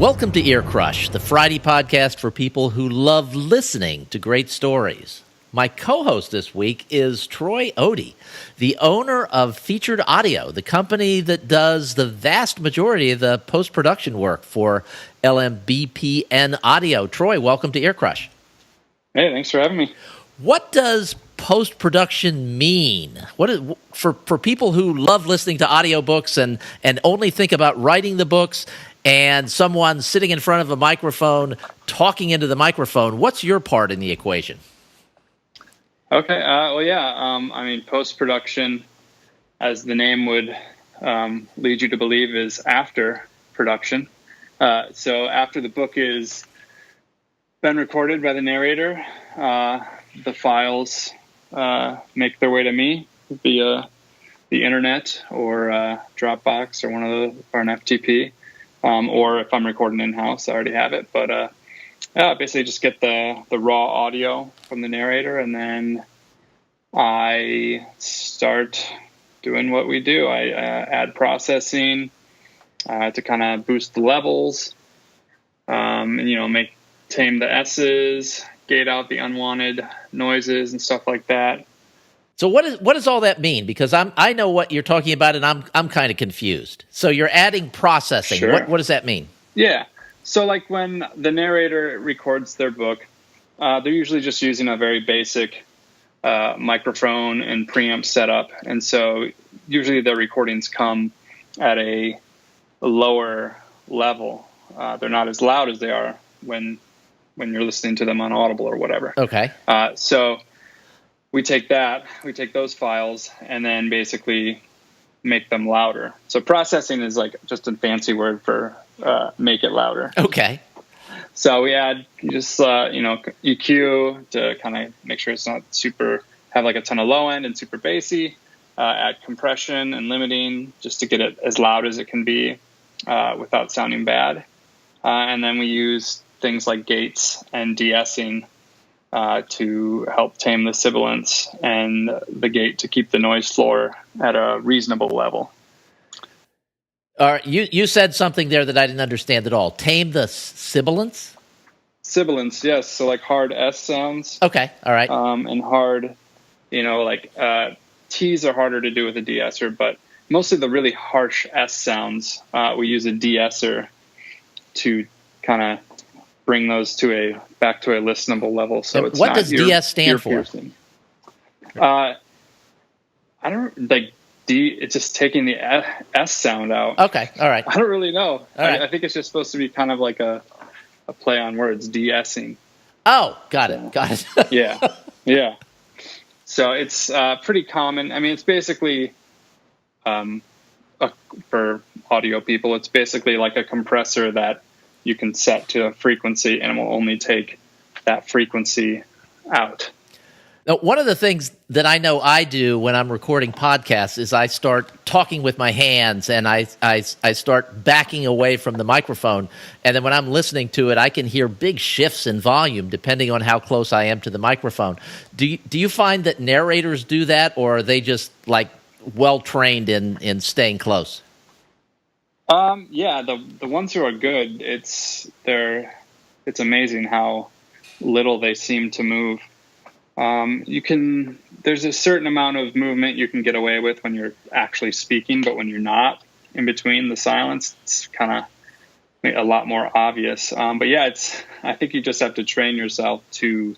Welcome to Ear Crush, the Friday podcast for people who love listening to great stories. My co-host this week is Troy Otte, the owner of Featured Audio, the company that does the vast majority of the post-production work for LMBPN audio. Troy, welcome to Ear Crush. Hey, thanks for having me. What does post-production mean? What is, for people who love listening to audiobooks and only think about writing the books and someone sitting in front of a microphone talking into the microphone, what's your part in the equation? Okay, post-production, as the name would lead you to believe, is after production. So after the book is been recorded by the narrator, the files make their way to me via the internet or Dropbox or or an FTP. Or if I'm recording in-house, I already have it. But basically just get the raw audio from the narrator, and then I start doing what we do. I add processing to kind of boost the levels, tame the S's, gate out the unwanted noises and stuff like that. So what does all that mean? Because I know what you're talking about, and I'm kind of confused. So you're adding processing. Sure. What does that mean? Yeah. So like when the narrator records their book, they're usually just using a very basic microphone and preamp setup, and so usually their recordings come at a lower level. They're not as loud as they are when you're listening to them on Audible or whatever. Okay. So we take those files and then basically make them louder. So processing is like just a fancy word for make it louder. Okay. So we add just EQ to kind of make sure it's not have like a ton of low end and super bassy. Add compression and limiting just to get it as loud as it can be without sounding bad. And then we use things like gates and de-essing to help tame the sibilance, and the gate to keep the noise floor at a reasonable level. All right, you said something there that I didn't understand at all. Tame the sibilance? Sibilance, yes. So like hard S sounds. Okay, all right. And hard, T's are harder to do with a de-esser, but mostly the really harsh S sounds, we use a de-esser to kind of bring those back to a listenable level. So it's what does DS stand for? I don't like D. It's just taking the S sound out. Okay, all right. I don't really know. All right. I think it's just supposed to be kind of like a play on words, de-essing. Oh, got it. Yeah. So it's pretty common. I mean, it's basically for audio people, it's basically like a compressor that you can set to a frequency, and it will only take that frequency out. Now, one of the things that I know I do when I'm recording podcasts is I start talking with my hands, and I start backing away from the microphone. And then when I'm listening to it, I can hear big shifts in volume depending on how close I am to the microphone. Do you find that narrators do that, or are they just like well-trained in staying close? Yeah, the ones who are good, it's amazing how little they seem to move. There's a certain amount of movement you can get away with when you're actually speaking, but when you're not, in between the silence, it's kind of a lot more obvious. But yeah, I think you just have to train yourself to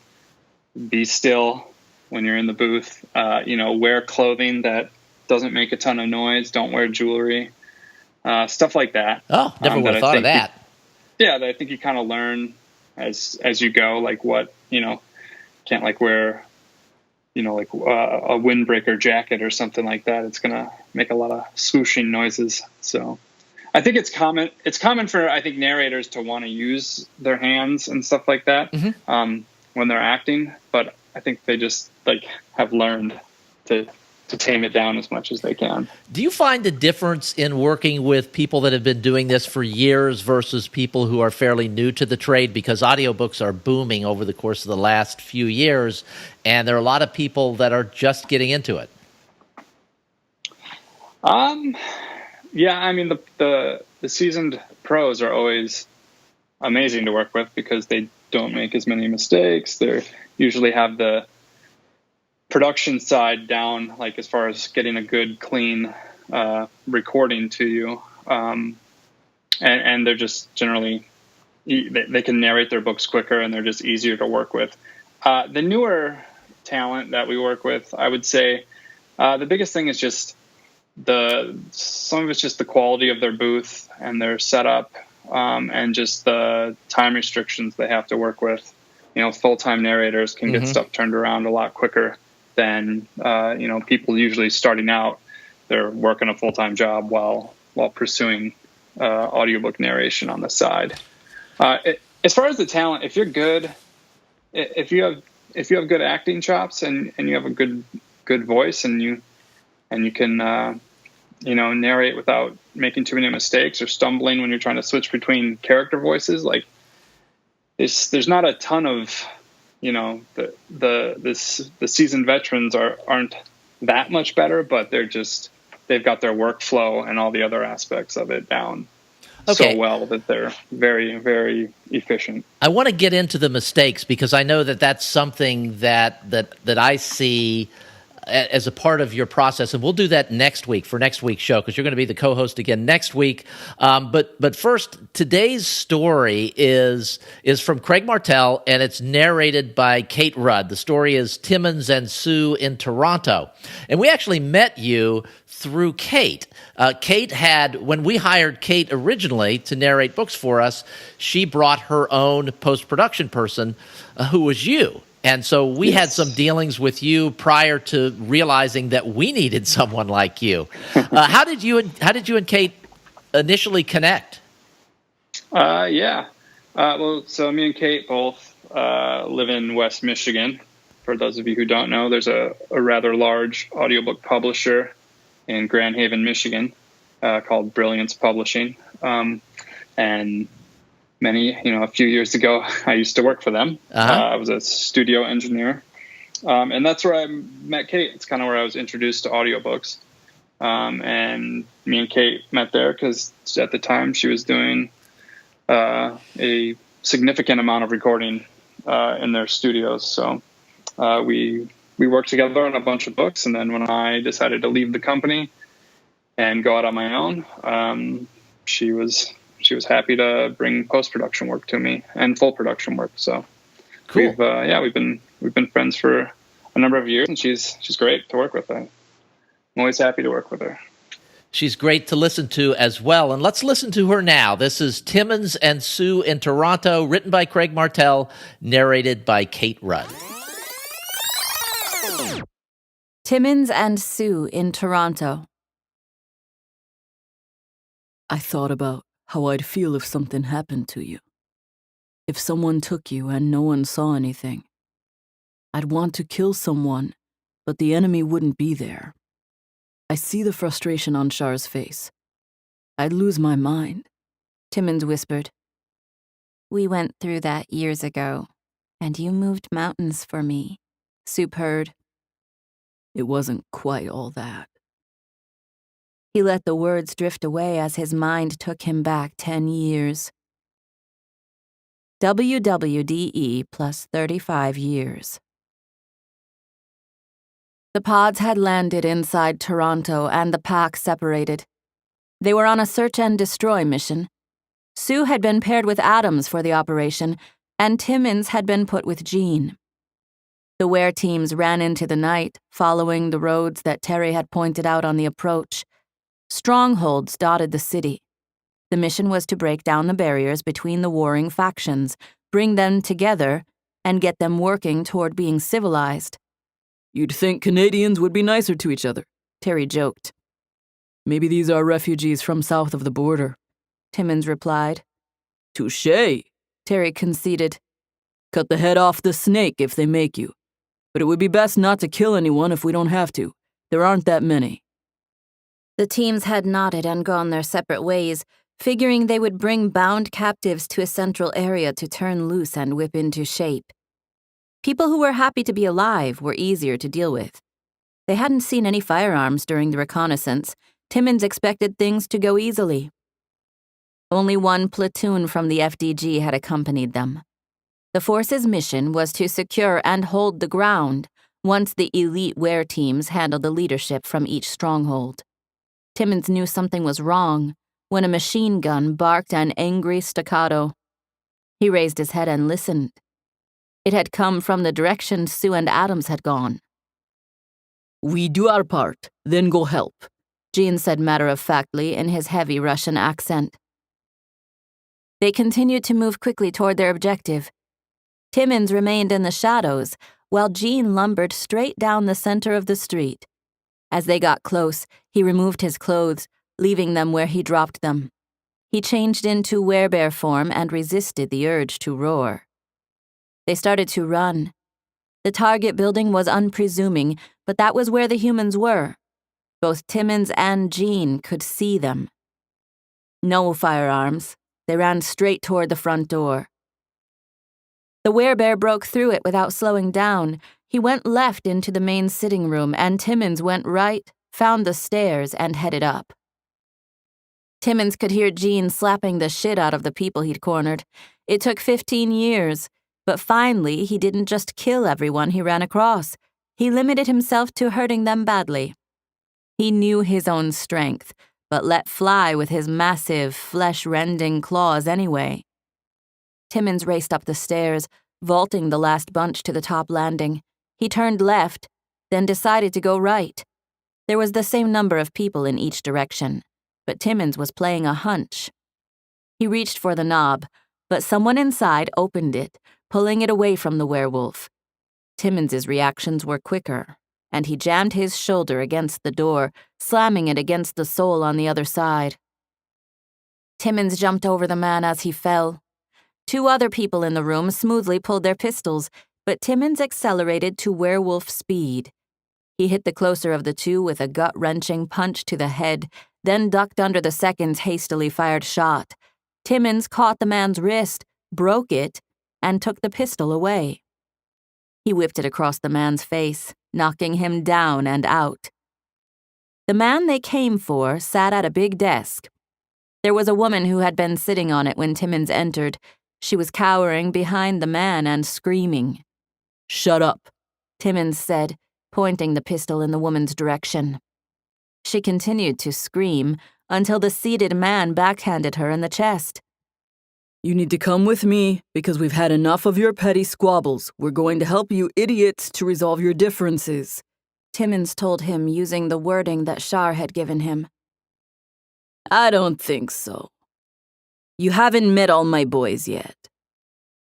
be still when you're in the booth. Wear clothing that doesn't make a ton of noise. Don't wear jewelry. Stuff like that. Oh, never would have thought of that. I think you kind of learn as you go, like what, can't like wear, like a windbreaker jacket or something like that. It's going to make a lot of swooshing noises. So I think it's common for, I think, narrators to want to use their hands and stuff like that when they're acting. But I think they just have learned to tame it down as much as they can. Do you find a difference in working with people that have been doing this for years versus people who are fairly new to the trade? Because audiobooks are booming over the course of the last few years, and there are a lot of people that are just getting into it. Yeah, I mean, the seasoned pros are always amazing to work with because they don't make as many mistakes. They usually have the production side down, like as far as getting a good, clean recording to you. And they're just generally, they can narrate their books quicker, and they're just easier to work with. The newer talent that we work with, I would say the biggest thing is just some of it's just the quality of their booth and their setup, and just the time restrictions they have to work with. Full-time narrators can get stuff turned around a lot quicker than people usually starting out. They're working a full-time job while pursuing audiobook narration on the side. As far as the talent, if you're good, if you have good acting chops and you have a good voice and you can narrate without making too many mistakes or stumbling when you're trying to switch between character voices, like there's not a ton of the seasoned veterans aren't that much better, but they've got their workflow and all the other aspects of it down so well that they're very, very efficient. I want to get into the mistakes because I know that that's something that I see as a part of your process, and we'll do that next week for next week's show because you're going to be the co-host again next week. But first, today's story is from Craig Martelle, and it's narrated by Kate Rudd. The story is Timmons and Sue in Toronto, and we actually met you through Kate. Kate when we hired Kate originally to narrate books for us, she brought her own post-production person, who was you. And so we had some dealings with you prior to realizing that we needed someone like you. How did you and Kate initially connect? Well, so me and Kate both live in West Michigan. For those of you who don't know, there's a rather large audiobook publisher in Grand Haven, Michigan, called Brilliance Publishing. And a few years ago, I used to work for them. I was a studio engineer. And that's where I met Kate. It's kind of where I was introduced to audiobooks. And me and Kate met there because at the time she was doing a significant amount of recording in their studios. So we worked together on a bunch of books. And then when I decided to leave the company and go out on my own, she was happy to bring post-production work to me and full production work. So cool. We've been friends for a number of years, and she's great to work with. I'm always happy to work with her. She's great to listen to as well. And let's listen to her now. This is Timmons and Sue in Toronto, written by Craig Martelle, narrated by Kate Rudd. Timmons and Sue in Toronto. I thought about how I'd feel if something happened to you. If someone took you and no one saw anything. I'd want to kill someone, but the enemy wouldn't be there. I see the frustration on Char's face. I'd lose my mind. Timmons whispered. We went through that years ago, and you moved mountains for me, Sue purred. It wasn't quite all that. He let the words drift away as his mind took him back 10 years. WWDE plus 35 years. The pods had landed inside Toronto and the pack separated. They were on a search and destroy mission. Sue had been paired with Adams for the operation, and Timmons had been put with Jean. The Ware teams ran into the night, following the roads that Terry had pointed out on the approach. Strongholds dotted the city. The mission was to break down the barriers between the warring factions, bring them together, and get them working toward being civilized. You'd think Canadians would be nicer to each other, Terry joked. Maybe these are refugees from south of the border, Timmons replied. Touché, Terry conceded. Cut the head off the snake if they make you. But it would be best not to kill anyone if we don't have to. There aren't that many. The teams had nodded and gone their separate ways, figuring they would bring bound captives to a central area to turn loose and whip into shape. People who were happy to be alive were easier to deal with. They hadn't seen any firearms during the reconnaissance. Timmons expected things to go easily. Only one platoon from the FDG had accompanied them. The force's mission was to secure and hold the ground once the elite wear teams handled the leadership from each stronghold. Timmons knew something was wrong when a machine gun barked an angry staccato. He raised his head and listened. It had come from the direction Sue and Adams had gone. We do our part, then go help, Gene said matter-of-factly in his heavy Russian accent. They continued to move quickly toward their objective. Timmons remained in the shadows, while Gene lumbered straight down the center of the street. As they got close, he removed his clothes, leaving them where he dropped them. He changed into werebear form and resisted the urge to roar. They started to run. The target building was unpresuming, but that was where the humans were. Both Timmons and Gene could see them. No firearms. They ran straight toward the front door. The werebear broke through it without slowing down. He went left into the main sitting room, and Timmons went right, found the stairs, and headed up. Timmons could hear Gene slapping the shit out of the people he'd cornered. It took 15 years, but finally he didn't just kill everyone he ran across. He limited himself to hurting them badly. He knew his own strength, but let fly with his massive, flesh-rending claws anyway. Timmons raced up the stairs, vaulting the last bunch to the top landing. He turned left, then decided to go right. There was the same number of people in each direction, but Timmons was playing a hunch. He reached for the knob, but someone inside opened it, pulling it away from the werewolf. Timmons's reactions were quicker, and he jammed his shoulder against the door, slamming it against the sole on the other side. Timmons jumped over the man as he fell. 2 other people in the room smoothly pulled their pistols, but Timmons accelerated to werewolf speed. He hit the closer of the 2 with a gut-wrenching punch to the head, then ducked under the second's hastily fired shot. Timmons caught the man's wrist, broke it, and took the pistol away. He whipped it across the man's face, knocking him down and out. The man they came for sat at a big desk. There was a woman who had been sitting on it when Timmons entered. She was cowering behind the man and screaming. Shut up, Timmons said, pointing the pistol in the woman's direction. She continued to scream until the seated man backhanded her in the chest. You need to come with me because we've had enough of your petty squabbles. We're going to help you idiots to resolve your differences, Timmons told him using the wording that Shar had given him. I don't think so. You haven't met all my boys yet,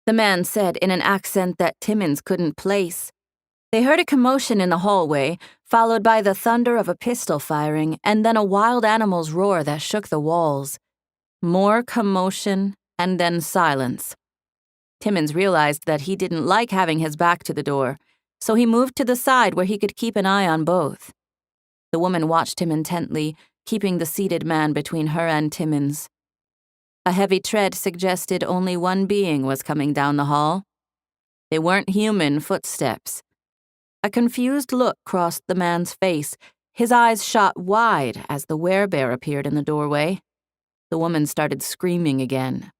the man said in an accent that Timmons couldn't place. They heard a commotion in the hallway, followed by the thunder of a pistol firing, and then a wild animal's roar that shook the walls. More commotion, and then silence. Timmons realized that he didn't like having his back to the door, so he moved to the side where he could keep an eye on both. The woman watched him intently, keeping the seated man between her and Timmons. A heavy tread suggested only one being was coming down the hall. They weren't human footsteps. A confused look crossed the man's face. His eyes shot wide as the werebear appeared in the doorway. The woman started screaming again.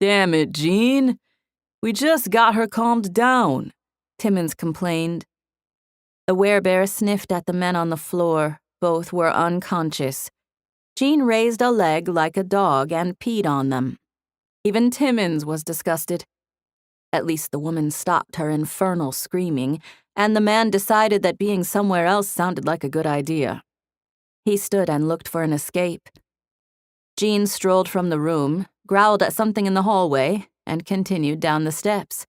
Damn it, Gene. We just got her calmed down, Timmons complained. The werebear sniffed at the men on the floor. Both were unconscious. Gene raised a leg like a dog and peed on them. Even Timmons was disgusted. At least the woman stopped her infernal screaming, and the man decided that being somewhere else sounded like a good idea. He stood and looked for an escape. Gene strolled from the room, growled at something in the hallway, and continued down the steps.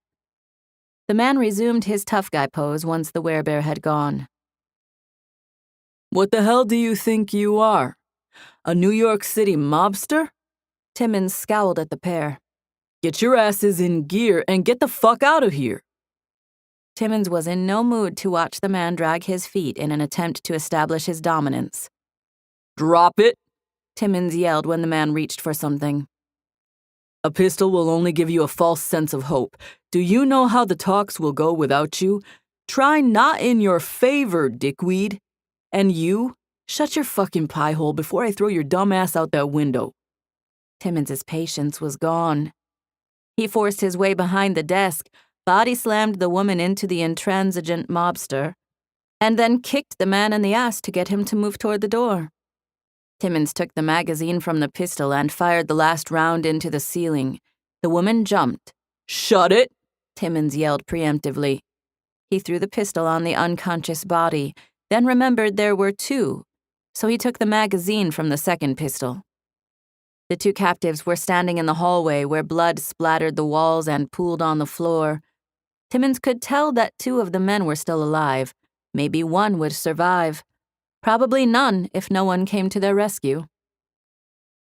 The man resumed his tough guy pose once the werebear had gone. What the hell do you think you are? A New York City mobster? Timmons scowled at the pair. Get your asses in gear and get the fuck out of here. Timmons was in no mood to watch the man drag his feet in an attempt to establish his dominance. Drop it, Timmons yelled when the man reached for something. A pistol will only give you a false sense of hope. Do you know how the talks will go without you? Try not in your favor, dickweed. And you, shut your fucking pie hole before I throw your dumb ass out that window. Timmons's patience was gone. He forced his way behind the desk, body slammed the woman into the intransigent mobster, and then kicked the man in the ass to get him to move toward the door. Timmons took the magazine from the pistol and fired the last round into the ceiling. The woman jumped. "Shut it!" Timmons yelled preemptively. He threw the pistol on the unconscious body, then remembered there were two, so he took the magazine from the second pistol. The two captives were standing in the hallway where blood splattered the walls and pooled on the floor. Timmons could tell that two of the men were still alive. Maybe one would survive. Probably none if no one came to their rescue.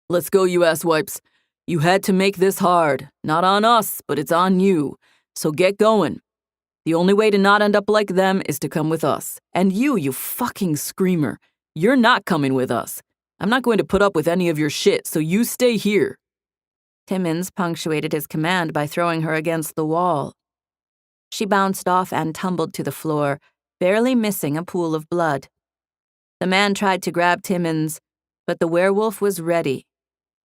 "Let's go, you asswipes. You had to make this hard. Not on us, but it's on you. So get going. The only way to not end up like them is to come with us. And you fucking screamer, you're not coming with us. I'm not going to put up with any of your shit, so you stay here." Timmons punctuated his command by throwing her against the wall. She bounced off and tumbled to the floor, barely missing a pool of blood. The man tried to grab Timmons, but the werewolf was ready.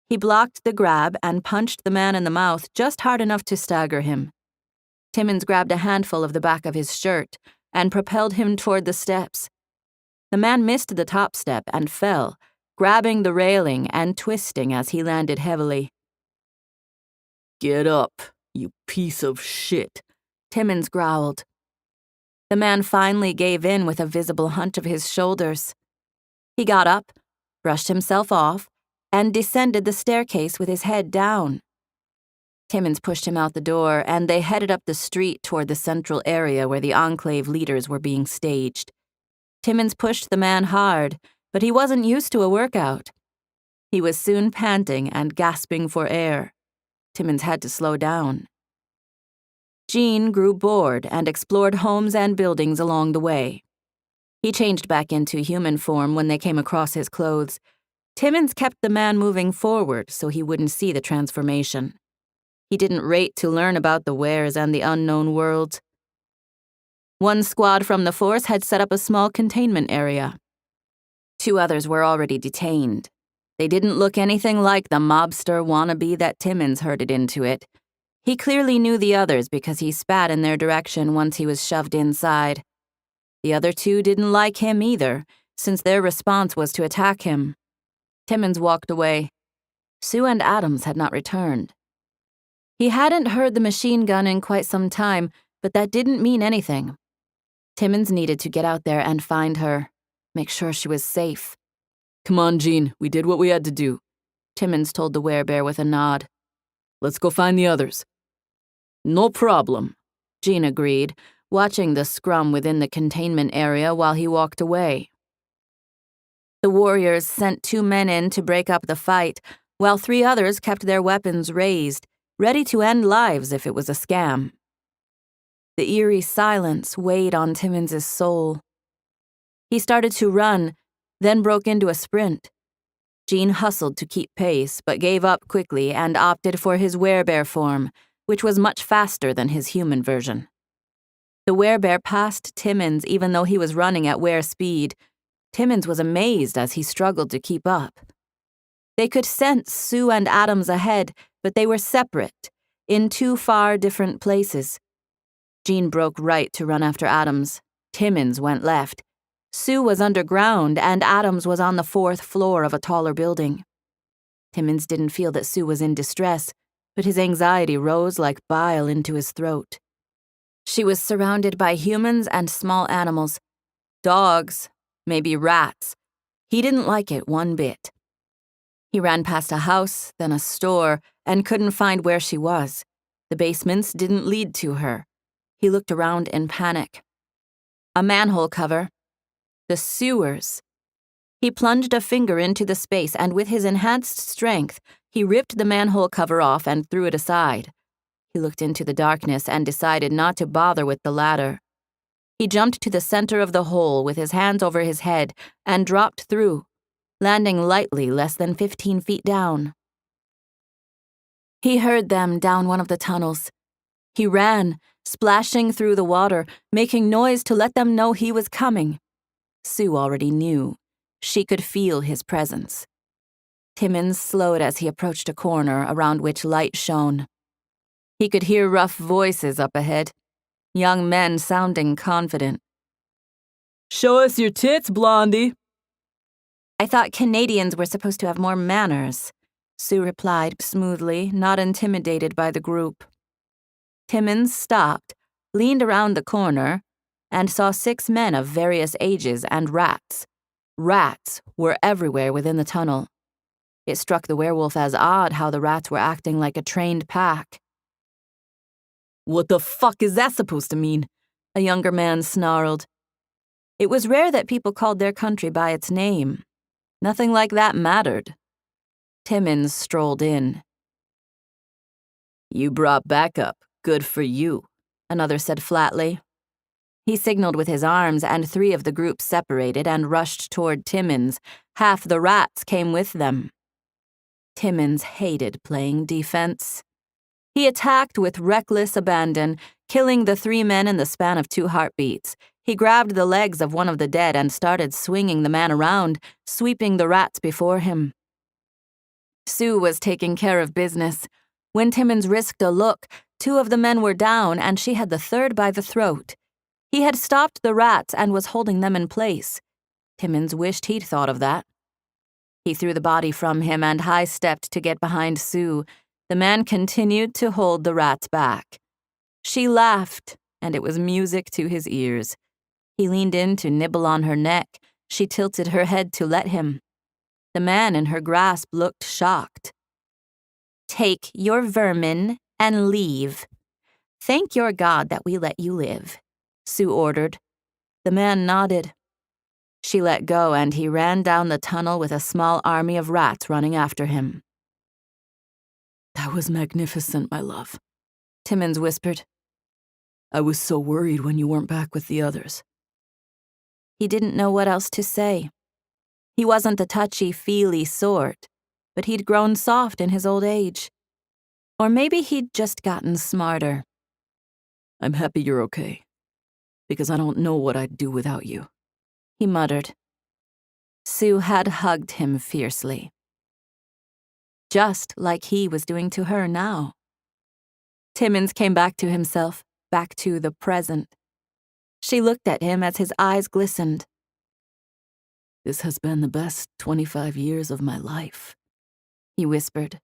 He blocked the grab and punched the man in the mouth just hard enough to stagger him. Timmons grabbed a handful of the back of his shirt and propelled him toward the steps. The man missed the top step and fell, grabbing the railing and twisting as he landed heavily. "Get up, you piece of shit," Timmons growled. The man finally gave in with a visible hunch of his shoulders. He got up, brushed himself off, and descended the staircase with his head down. Timmons pushed him out the door, and they headed up the street toward the central area where the Enclave leaders were being staged. Timmons pushed the man hard, but he wasn't used to a workout. He was soon panting and gasping for air. Timmons had to slow down. Jean grew bored and explored homes and buildings along the way. He changed back into human form when they came across his clothes. Timmons kept the man moving forward so he wouldn't see the transformation. He didn't rate to learn about the wares and the unknown world. One squad from the force had set up a small containment area. Two others were already detained. They didn't look anything like the mobster wannabe that Timmons herded into it. He clearly knew the others because he spat in their direction once he was shoved inside. The other two didn't like him either, since their response was to attack him. Timmons walked away. Sue and Adams had not returned. He hadn't heard the machine gun in quite some time, but that didn't mean anything. Timmons needed to get out there and find her. Make sure she was safe. "Come on, Jean, we did what we had to do," Timmons told the werebear with a nod. "Let's go find the others." "No problem," Jean agreed, watching the scrum within the containment area while he walked away. The warriors sent 2 men in to break up the fight, while 3 others kept their weapons raised, ready to end lives if it was a scam. The eerie silence weighed on Timmons' soul. He started to run, then broke into a sprint. Jean hustled to keep pace, but gave up quickly and opted for his werebear form, which was much faster than his human version. The werebear passed Timmons even though he was running at were speed. Timmons was amazed as he struggled to keep up. They could sense Sue and Adams ahead, but they were separate, in 2 far different places. Jean broke right to run after Adams. Timmons went left. Sue was underground, and Adams was on the 4th floor of a taller building. Timmons didn't feel that Sue was in distress, but his anxiety rose like bile into his throat. She was surrounded by humans and small animals. Dogs, maybe rats. He didn't like it one bit. He ran past a house, then a store, and couldn't find where she was. The basements didn't lead to her. He looked around in panic. A manhole cover. The sewers. He plunged a finger into the space, and with his enhanced strength, he ripped the manhole cover off and threw it aside. He looked into the darkness and decided not to bother with the ladder. He jumped to the center of the hole with his hands over his head and dropped through, landing lightly less than 15 feet down. He heard them down one of the tunnels. He ran, splashing through the water, making noise to let them know he was coming. Sue already knew. She could feel his presence. Timmons slowed as he approached a corner around which light shone. He could hear rough voices up ahead, young men sounding confident. Show us your tits, Blondie. I thought Canadians were supposed to have more manners, Sue replied smoothly, not intimidated by the group. Timmons stopped, leaned around the corner, and saw 6 men of various ages and rats. Rats were everywhere within the tunnel. It struck the werewolf as odd how the rats were acting like a trained pack. What the fuck is that supposed to mean? A younger man snarled. It was rare that people called their country by its name. Nothing like that mattered. Timmons strolled in. You brought backup. Good for you, another said flatly. He signaled with his arms, and 3 of the group separated and rushed toward Timmons. Half the rats came with them. Timmons hated playing defense. He attacked with reckless abandon, killing the 3 men in the span of 2 heartbeats. He grabbed the legs of one of the dead and started swinging the man around, sweeping the rats before him. Sue was taking care of business. When Timmons risked a look, 2 of the men were down, and she had the 3rd by the throat. He had stopped the rats and was holding them in place. Timmons wished he'd thought of that. He threw the body from him and high-stepped to get behind Sue. The man continued to hold the rats back. She laughed, and it was music to his ears. He leaned in to nibble on her neck. She tilted her head to let him. The man in her grasp looked shocked. Take your vermin and leave. Thank your God that we let you live, Sue ordered. The man nodded. She let go, and he ran down the tunnel with a small army of rats running after him. That was magnificent, my love, Timmons whispered. I was so worried when you weren't back with the others. He didn't know what else to say. He wasn't the touchy-feely sort, but he'd grown soft in his old age. Or maybe he'd just gotten smarter. I'm happy you're okay, because I don't know what I'd do without you, he muttered. Sue had hugged him fiercely, just like he was doing to her now. Timmons came back to himself, back to the present. She looked at him as his eyes glistened. This has been the best 25 years of my life, he whispered.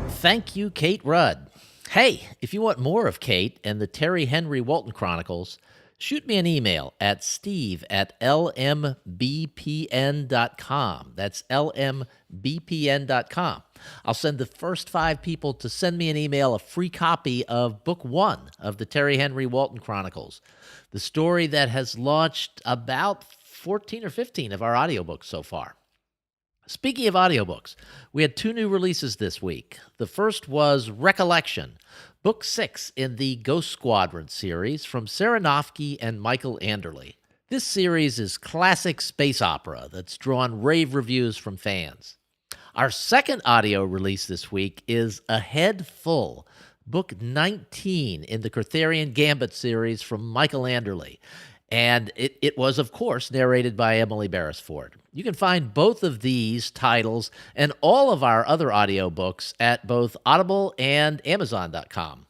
Thank you, Kate Rudd. Hey, if you want more of Kate and the Terry Henry Walton Chronicles, shoot me an email at steve@lmbpn.com. That's lmbpn.com. I'll send the first 5 people to send me an email a free copy of Book 1 of the Terry Henry Walton Chronicles, the story that has launched about 14 or 15 of our audiobooks so far. Speaking of audiobooks, we had 2 new releases this week. The first was Recollection, Book 6 in the Ghost Squadron series from Sarah Noffke and Michael Anderle. This series is classic space opera that's drawn rave reviews from fans. Our second audio release this week is A Head Full, Book 19 in the Cortharian Gambit series from Michael Anderle. And it was, of course, narrated by Emily Beresford. You can find both of these titles and all of our other audiobooks at both Audible and Amazon.com.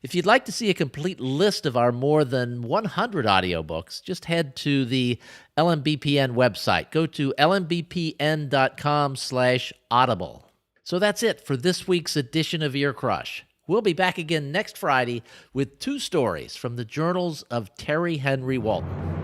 If you'd like to see a complete list of our more than 100 audiobooks, just head to the LMBPN website. Go to lmbpn.com/audible. So that's it for this week's edition of Ear Crush. We'll be back again next Friday with 2 stories from the journals of Terry Henry Walton.